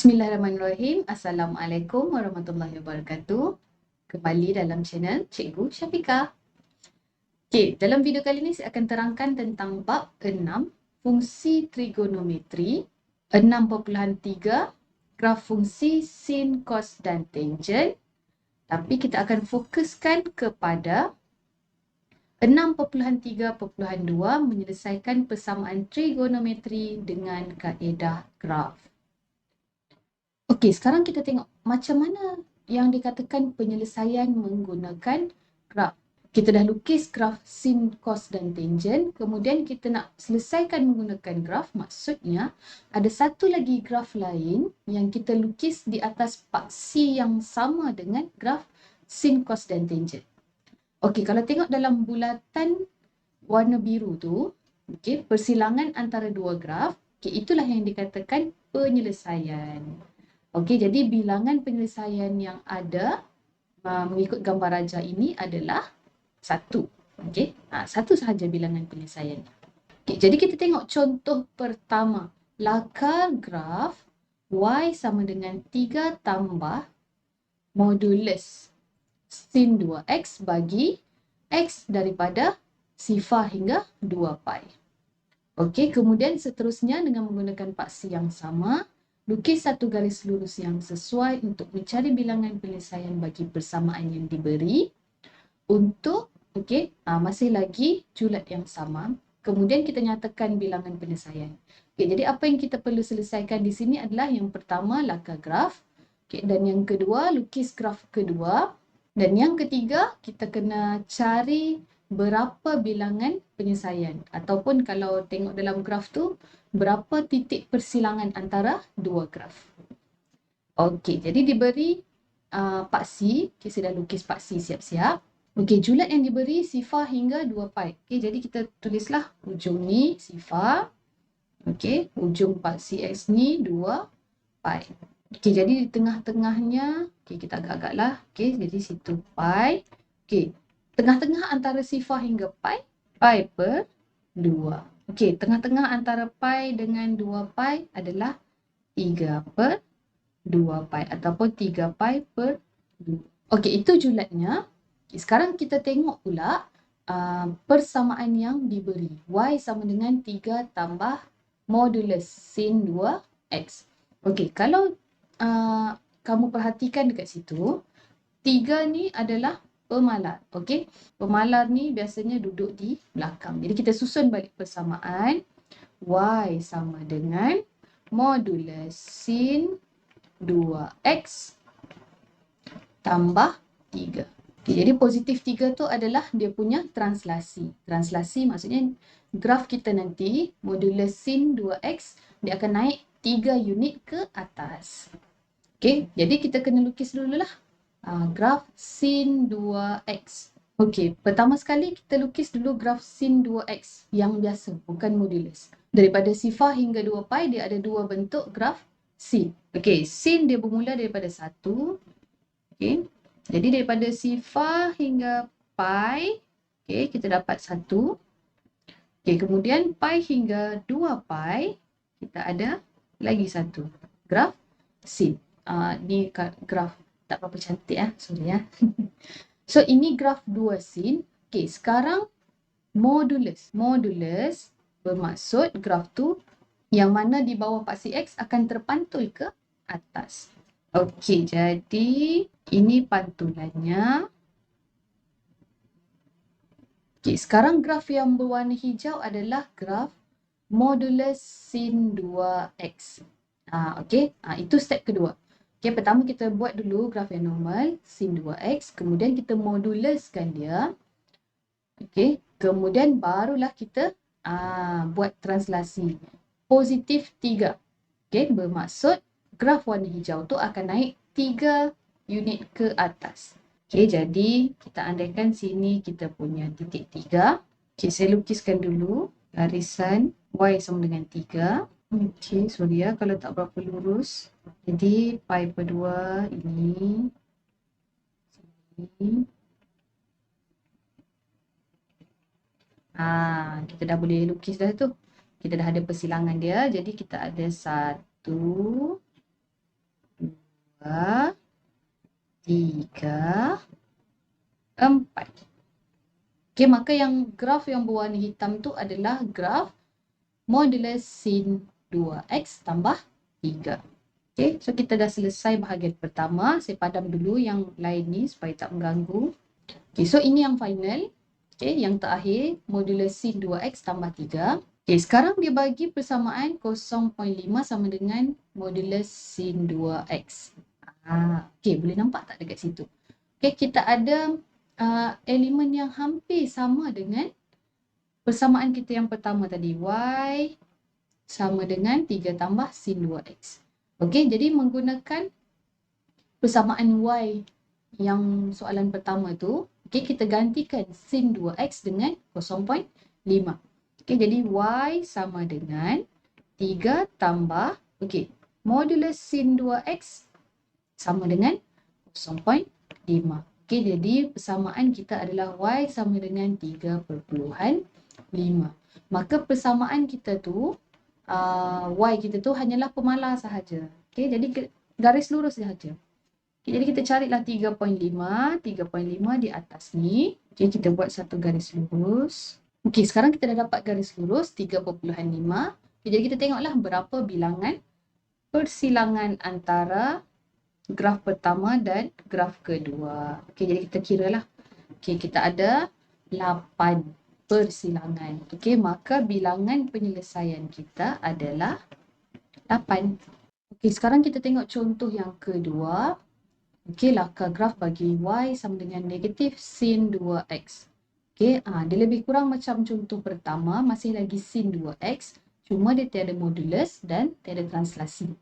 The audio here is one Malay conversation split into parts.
Bismillahirrahmanirrahim. Assalamualaikum warahmatullahi wabarakatuh. Kembali dalam channel Cikgu Syafiqah. Okey, dalam video kali ini saya akan terangkan tentang bab 6, fungsi trigonometri, 6.3, graf fungsi sin, cos dan tangent. Tapi kita akan fokuskan kepada 6.3.2 menyelesaikan persamaan trigonometri dengan kaedah graf. Okey, sekarang kita tengok macam mana yang dikatakan penyelesaian menggunakan graf. Kita dah lukis graf sin, cos dan tangent. Kemudian kita nak selesaikan menggunakan graf. Maksudnya ada satu lagi graf lain yang kita lukis di atas paksi yang sama dengan graf sin, cos dan tangent. Okey, kalau tengok dalam bulatan warna biru tu, okey, persilangan antara dua graf, okey, itulah yang dikatakan penyelesaian. Okey, jadi bilangan penyelesaian yang ada mengikut gambar rajah ini adalah 1. Okey, satu sahaja bilangan penyelesaian. Okey, jadi kita tengok contoh pertama. Lakar graf y sama dengan 3 tambah modulus sin 2x bagi x daripada sifar hingga 2 pi. Okey, kemudian seterusnya dengan menggunakan paksi yang sama, lukis satu garis lurus yang sesuai untuk mencari bilangan penyelesaian bagi persamaan yang diberi. Untuk, okey, masih lagi julat yang sama. Kemudian kita nyatakan bilangan penyelesaian. Okey, jadi apa yang kita perlu selesaikan di sini adalah yang pertama, lakar graf. Okey, dan yang kedua, lukis graf kedua. Dan yang ketiga, kita kena cari berapa bilangan penyelesaian. Ataupun kalau tengok dalam graf tu, berapa titik persilangan antara dua graf. Okey, jadi diberi paksi. Okay, saya dah lukis paksi siap-siap. Okey, julat yang diberi sifar hingga 2 pi. Okey, jadi kita tulislah ujung ni sifar. Okey, ujung paksi x ni 2 pi. Okey, jadi di tengah-tengahnya, okey, kita agak-agaklah. Okey, jadi situ pi. Okey, tengah-tengah antara sifar hingga pi, pi per 2. Okey, tengah-tengah antara pi dengan 2 pi adalah 3 per 2 pi ataupun 3 pi per 2. Okey, itu julatnya. Okay, sekarang kita tengok pula persamaan yang diberi. Y sama dengan 3 tambah modulus sin 2x. Okey, kalau kamu perhatikan dekat situ, 3 ni adalah pemalar. Okey, pemalar ni biasanya duduk di belakang. Jadi kita susun balik persamaan. Y sama dengan modulus sin 2x tambah 3. Okay, jadi positif 3 tu adalah dia punya translasi. Translasi maksudnya graf kita nanti, modulus sin 2x, dia akan naik 3 unit ke atas. Okay, jadi kita kena lukis dululah graf sin 2x. Okey, pertama sekali kita lukis dulu graf sin 2x yang biasa, bukan modulus. Daripada sifar hingga 2 pi, dia ada dua bentuk graf sin. Okey, sin dia bermula daripada 1. Okey, jadi daripada sifar hingga pi, okey, kita dapat 1. Okey, kemudian pi hingga 2 pi, kita ada lagi satu graf sin. Ni graf tak berapa cantik sorry So ini graf 2 sin. Okey, sekarang modulus. Modulus bermaksud graf tu yang mana di bawah paksi x akan terpantul ke atas. Okey, jadi ini pantulannya. Okey, sekarang graf yang berwarna hijau adalah graf modulus sin 2x. Okey, itu step kedua. Okey, pertama kita buat dulu graf yang normal, sin 2x. Kemudian kita moduluskan dia. Okey, kemudian barulah kita buat translasi. Positif 3. Okey, bermaksud graf warna hijau tu akan naik 3 unit ke atas. Okey, jadi kita andaikan sini kita punya titik 3. Okey, saya lukiskan dulu garisan y sama dengan 3. Okey, sorry kalau tak berapa lurus. Jadi pi per 2 ini. Sini. Kita dah boleh lukis dah tu. Kita dah ada persilangan dia. Jadi kita ada 1, 2, 3, 4. Okey, maka yang graf yang berwarna hitam tu adalah graf modulus sin 2x tambah 3. Okey, so kita dah selesai bahagian pertama. Saya padam dulu yang lain ni supaya tak mengganggu. Okey, so ini yang final. Okey, yang terakhir modulus sin 2x tambah 3. Okey, sekarang dia bagi persamaan 0.5 sama dengan modulus sin 2x. Okey, boleh nampak tak dekat situ? Okey, kita ada elemen yang hampir sama dengan persamaan kita yang pertama tadi. Y sama dengan 3 tambah sin 2x. Okey, jadi menggunakan persamaan Y yang soalan pertama tu, okey, kita gantikan sin 2x dengan 0.5. Okey, jadi Y sama dengan 3 tambah, okey, modulus sin 2x sama dengan 0.5. Okey, jadi persamaan kita adalah Y sama dengan 3/5. Maka persamaan kita tu, Y kita tu hanyalah pemalar sahaja. Okey, jadi garis lurus sahaja. Okay, jadi kita carilah 3.5. 3.5 di atas ni. Okey, kita buat satu garis lurus. Okey, sekarang kita dah dapat garis lurus 3.5. Okay, jadi kita tengoklah berapa bilangan persilangan antara graf pertama dan graf kedua. Okey, jadi kita kiralah. Okey, kita ada 8 persilangan. Okey, maka bilangan penyelesaian kita adalah 8. Okey, sekarang kita tengok contoh yang kedua. Okey, laka graf bagi Y sama dengan negatif sin 2x. Okey, dia lebih kurang macam contoh pertama, masih lagi sin 2x, cuma dia tiada modulus dan tiada translasi.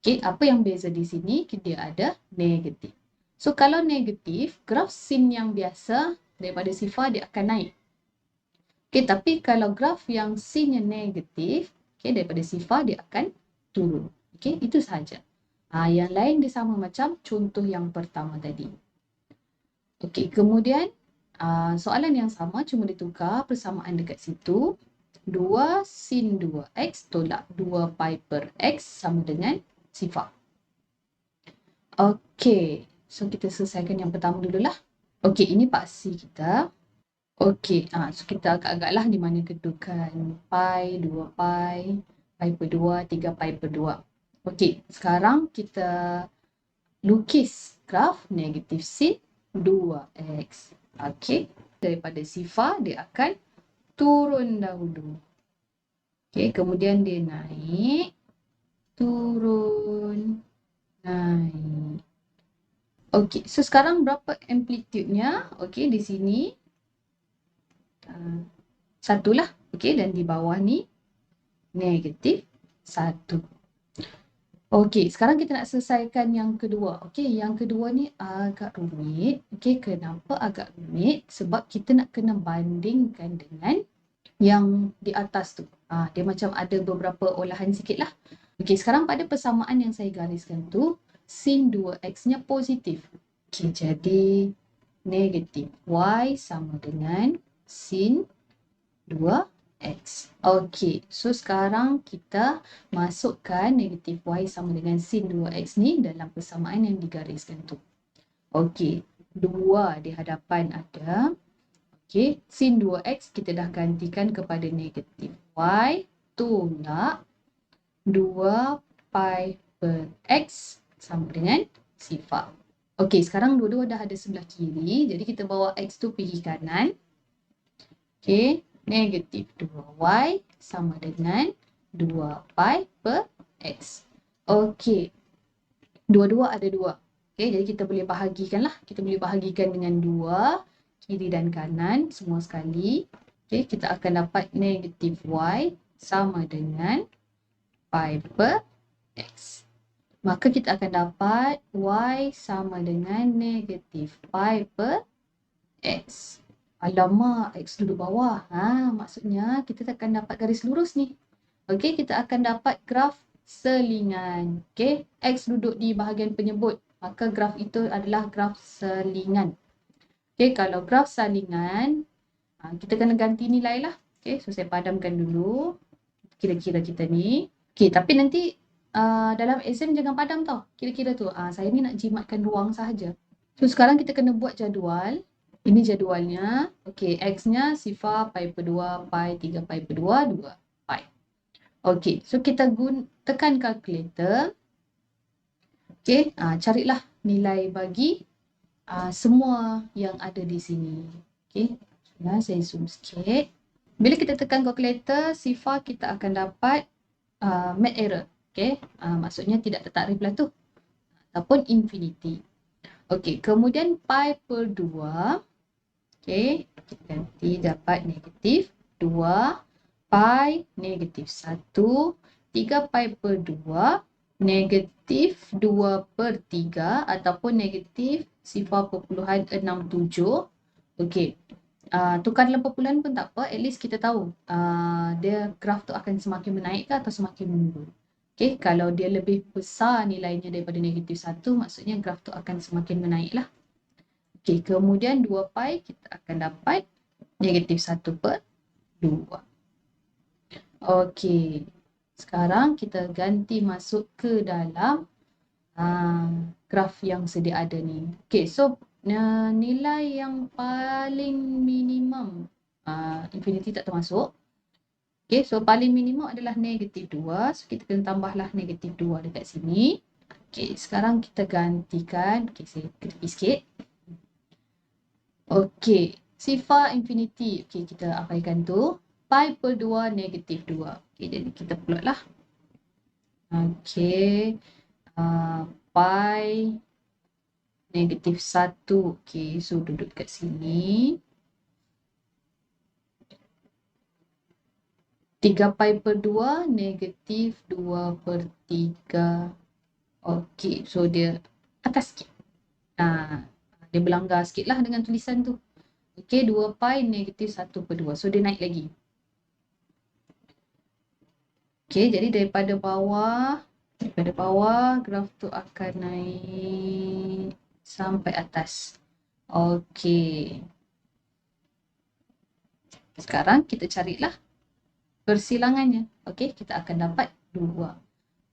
Okey, apa yang beza di sini? Dia ada negatif. So, kalau negatif, graf sin yang biasa daripada sifar dia akan naik. Okey, tapi kalau graf yang sinnya negatif, okey, daripada sifar dia akan turun. Okey, itu sahaja. Yang lain dia sama macam contoh yang pertama tadi. Okey, kemudian soalan yang sama cuma ditukar persamaan dekat situ. 2 sin 2x tolak 2 pi per x sama dengan sifar. Okey, so kita selesaikan yang pertama dululah. Okey, ini paksi kita. Okey, so kita agak-agaklah di mana kedudukan pi, 2 pi, pi per 2, 3 pi per 2. Okey, sekarang kita lukis graf negatif sin 2x. Okey, daripada sifar dia akan turun dahulu. Okey, kemudian dia naik, turun, naik. Okey, so sekarang berapa amplitude-nya? Okey, di sini satulah. Okey, dan di bawah ni negatif 1. Okey, sekarang kita nak selesaikan yang kedua. Okey, yang kedua ni agak rumit. Okey, kenapa agak rumit? Sebab kita nak kena bandingkan dengan yang di atas tu. Dia macam ada beberapa olahan sikit lah. Okey, sekarang pada persamaan yang saya gariskan tu, sin 2x-nya positif. Okey, jadi negatif. Y sama dengan sin 2x. Okey, so sekarang kita masukkan negatif Y sama dengan sin 2x ni dalam persamaan yang digariskan tu. Okey, 2 di hadapan ada. Okey, sin 2x kita dah gantikan kepada negatif Y tolak 2 pi per x sama dengan sifar. Okey, sekarang dua-dua dah ada sebelah kiri. Jadi kita bawa x tu pergi kanan. Okey, negatif 2y sama dengan 2 pi per x. Okey, dua-dua ada 2. Okey, jadi kita boleh bahagikan lah. Kita boleh bahagikan dengan 2, kiri dan kanan semua sekali. Okey, kita akan dapat negatif y sama dengan pi per x. Maka kita akan dapat y sama dengan negatif pi per x. Alamak, x duduk bawah. Maksudnya kita akan dapat garis lurus ni. Okey, kita akan dapat graf selingan. Okey, x duduk di bahagian penyebut. Maka graf itu adalah graf selingan. Okey, kalau graf salingan, kita kena ganti nilai lah. Okey, so saya padamkan dulu kira-kira kita ni. Okey, tapi nanti dalam exam jangan padam tau. Kira-kira tu. Saya ni nak jimatkan ruang sahaja. So sekarang kita kena buat jadual. Ini jadualnya. Okey, X-nya sifar pi per 2, pi 3 pi per 2, 2 pi. Okey, so kita tekan kalkulator. Okey, carilah nilai bagi semua yang ada di sini. Okey, saya zoom sikit. Bila kita tekan kalkulator, sifar kita akan dapat mat error. Okey, maksudnya tidak tertakrif lah tu. Ataupun infinity. Okey, kemudian pi per 2. Okey, kita ganti dapat negatif 2, pi negatif 1, 3 pi per 2, negatif 2 per 3 ataupun negatif 0.67. Okey, tukar dalam perpuluhan pun tak apa, at least kita tahu dia graf tu akan semakin menaik ke atau semakin menurun. Okey, kalau dia lebih besar nilainya daripada negatif 1, maksudnya graf tu akan semakin menaik lah. Okey, kemudian 2 pi kita akan dapat negatif 1 per 2. Okey, sekarang kita ganti masuk ke dalam graf yang sedia ada ni. Okey, so nilai yang paling minimum, infinity tak termasuk. Okey, so paling minimum adalah negatif 2. So kita kena tambahlah negatif 2 dekat sini. Okey, sekarang kita gantikan. Okey, saya tepi sikit. Okey, sifar infinity. Okey, kita abaikan tu. Pi per 2 negatif 2. Okey, jadi kita plot lah. Okey, pi negatif 1. Okey, so duduk kat sini. 3 pi per 2 negatif 2 per 3. Okey, so dia atas sikit. Dia berlanggar sikit lah dengan tulisan tu. Okey, 2 pi negatif 1 per 2. So dia naik lagi. Okey, jadi daripada bawah graf tu akan naik sampai atas. Okey. Sekarang kita carilah persilangannya. Okey, kita akan dapat 2.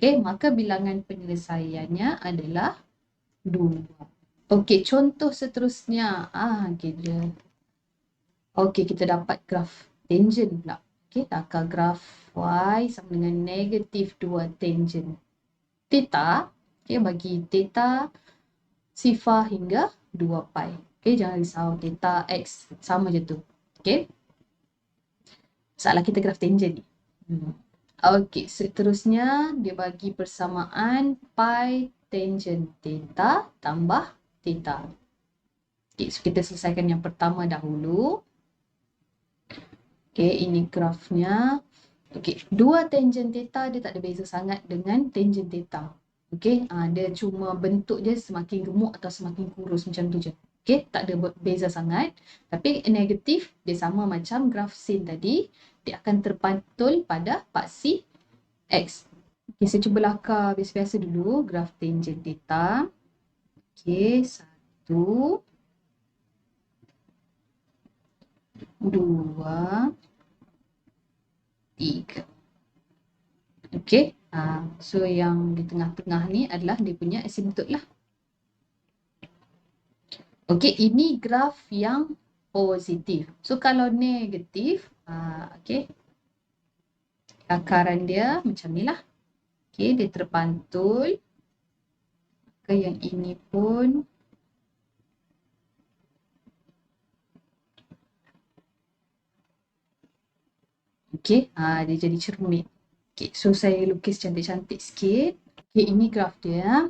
Okey, maka bilangan penyelesaiannya adalah 2. Okey, contoh seterusnya. Okey, kita dapat graf tangent pula. Okey, takar graf y sama dengan negatif 2 tangent theta. Okey, bagi theta sifar hingga 2 pi. Okey, jangan risau, theta x sama je tu. Okey. Masalah kita graf tangent ni. Okey, seterusnya dia bagi persamaan pi tangent theta tambah theta. Okey, so kita selesaikan yang pertama dahulu. Okey, ini grafnya. Okey, 2 tangent theta dia tak ada beza sangat dengan tangent theta. Okey, dia cuma bentuk dia semakin gemuk atau semakin kurus macam tu je. Okey, tak ada beza sangat. Tapi negatif dia sama macam graf sin tadi, dia akan terpantul pada paksi x. Okey, saya cuba lakar biasa-biasa dulu graf tangent theta. Okey, 1 2 3. Okey, so yang di tengah-tengah ni adalah dia punya asymptote lah. Okey, ini graf yang positif. So kalau negatif, okey, lakaran dia macam ni lah. Okey, dia terpantul. Maka yang ini pun okey, dia jadi cermin. Okey, so saya lukis cantik-cantik sikit. Okey, ini graf dia.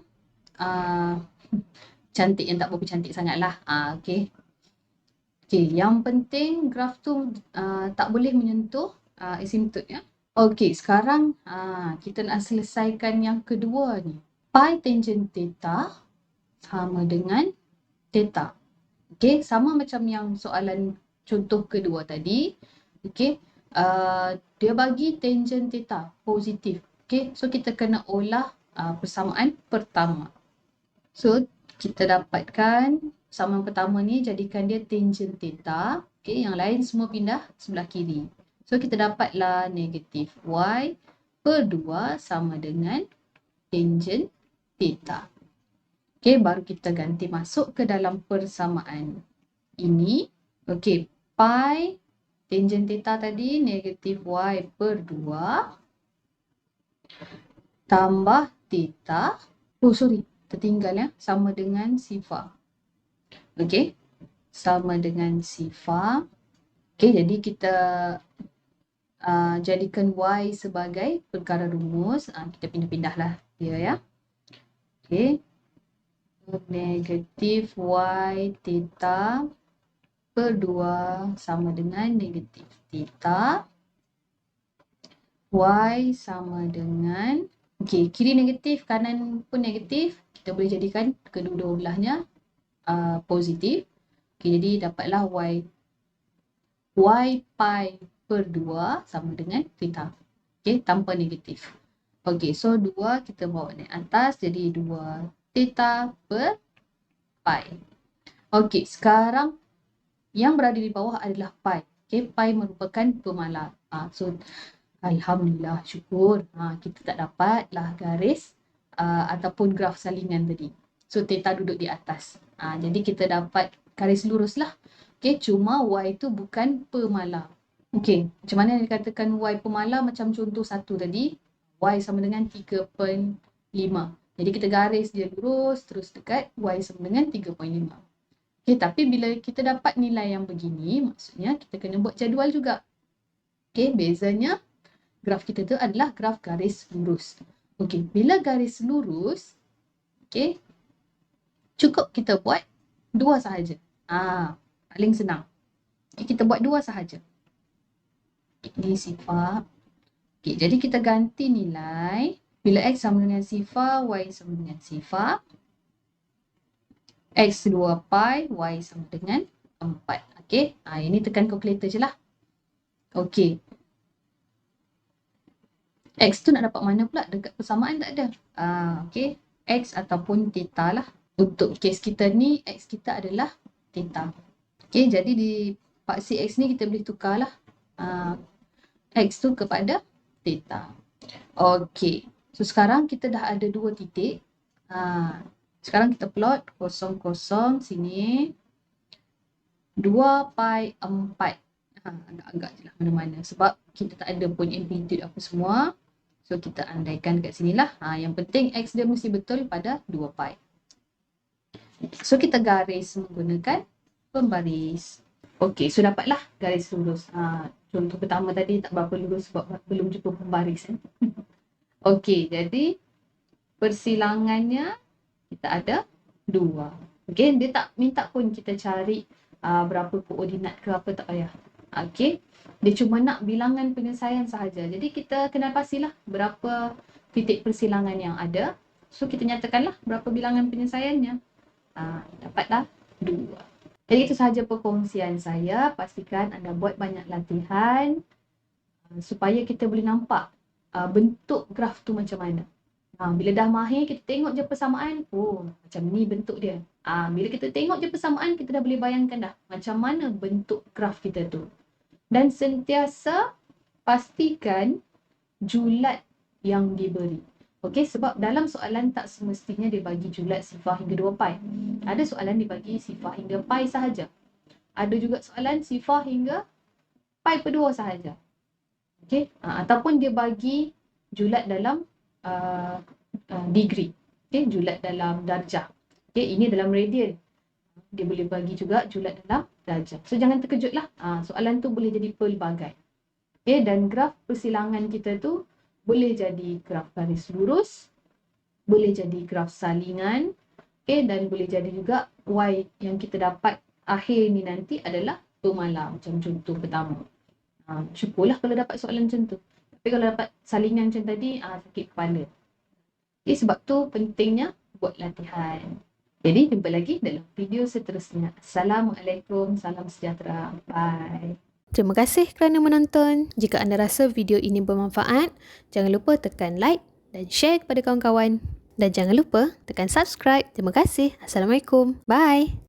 Cantik yang tak berapa cantik sangat lah. Okey. Okey, yang penting graf tu tak boleh menyentuh asymptote ya. Okey, sekarang kita nak selesaikan yang kedua ni. Pi tangent theta sama dengan theta. Okey, sama macam yang soalan contoh kedua tadi. Okey, dia bagi tangent theta positif. Okey, so kita kena olah persamaan pertama. So, kita dapatkan persamaan pertama ni jadikan dia tangent theta. Okey, yang lain semua pindah sebelah kiri. So, kita dapatlah negatif y per 2 sama dengan tangent theta. Okey, baru kita ganti masuk ke dalam persamaan ini. Okey, pi tangent theta tadi negatif y per 2 tambah theta. Oh sorry, tertinggal ya. Sama dengan sifar. Okey, sama dengan sifar. Okey, jadi kita jadikan y sebagai perkara rumus. Kita pindah-pindahlah dia ya. Okey, negatif y theta per 2 sama dengan negatif theta. Y sama dengan, okey, kiri negatif, kanan pun negatif. Kita boleh jadikan kedua-dua belahnya positif. Okey, jadi dapatlah y pi per 2 sama dengan theta. Okey, tanpa negatif. Okey, so 2 kita bawa naik atas jadi 2 theta per pi. Okey, sekarang yang berada di bawah adalah pi. Okey, pi merupakan pemalar. So alhamdulillah, syukur kita tak dapatlah garis ataupun graf salingan tadi. So theta duduk di atas. Jadi kita dapat garis lurus lah. Okey, cuma y itu bukan pemalar. Okey, macam mana dikatakan y pemalar? Macam contoh 1 tadi, y sama dengan 3.5. Jadi kita garis dia lurus terus dekat y sama dengan 3.5. Okey, tapi bila kita dapat nilai yang begini, maksudnya kita kena buat jadual juga. Okey, bezanya graf kita tu adalah graf garis lurus. Okey, bila garis lurus, okey, cukup kita buat 2 sahaja. Paling senang. Okay, kita buat 2 sahaja. Ini sifar. Okay, jadi kita ganti nilai. Bila x sama dengan sifar, y sama dengan sifar. X 2 pi, y sama dengan 4. Okay, ini tekan kalkulator je lah. Okay. X tu nak dapat mana pula? Dekat persamaan tak ada. Okay, x ataupun theta lah. Untuk kes kita ni, x kita adalah theta. Okay, jadi di paksi x ni kita boleh tukar lah. X tu kepada theta. Okay, so sekarang kita dah ada 2 titik. Sekarang kita plot 0, 0 sini. 2 pi 4. Agak-agak je lah mana-mana. Sebab kita tak ada pun amplitude apa semua. So kita andaikan kat sini lah. Yang penting x dia mesti betul pada 2 pi. So kita garis menggunakan pembaris. Okey, so dapatlah garis lurus. Contoh pertama tadi tak berapa lurus sebab belum jumpa pembaris. Okey, jadi persilangannya kita ada 2. Okey, dia tak minta pun kita cari berapa koordinat ke apa, tak payah. Okey, dia cuma nak bilangan penyelesaian sahaja. Jadi kita kena pastilah berapa titik persilangan yang ada. So kita nyatakanlah berapa bilangan penyelesaiannya. Dapatlah 2. Jadi itu sahaja perkongsian saya. Pastikan anda buat banyak latihan supaya kita boleh nampak bentuk graf tu macam mana. Bila dah mahir kita tengok je persamaan, macam ni bentuk dia. Bila kita tengok je persamaan, kita dah boleh bayangkan dah macam mana bentuk graf kita tu. Dan sentiasa pastikan julat yang diberi. Okey, sebab dalam soalan tak semestinya dia bagi julat sifar hingga 2 pi. Ada soalan dibagi sifar hingga pi sahaja. Ada juga soalan sifar hingga pi per 2 sahaja. Okey, ataupun dia bagi julat dalam degree. Okey, julat dalam darjah. Okey, ini dalam radian. Dia boleh bagi juga julat dalam darjah. So jangan terkejutlah. Soalan tu boleh jadi pelbagai. Okey, dan graf persilangan kita tu boleh jadi graf garis lurus, boleh jadi graf salingan, dan boleh jadi juga y yang kita dapat akhir ni nanti adalah pemalar macam contoh pertama. Syukurlah kalau dapat soalan macam tu. Tapi kalau dapat salingan macam tadi, sakit kepala. Sebab tu pentingnya buat latihan. Jadi jumpa lagi dalam video seterusnya. Assalamualaikum, salam sejahtera. Bye. Terima kasih kerana menonton. Jika anda rasa video ini bermanfaat, jangan lupa tekan like dan share kepada kawan-kawan. Dan jangan lupa tekan subscribe. Terima kasih. Assalamualaikum. Bye.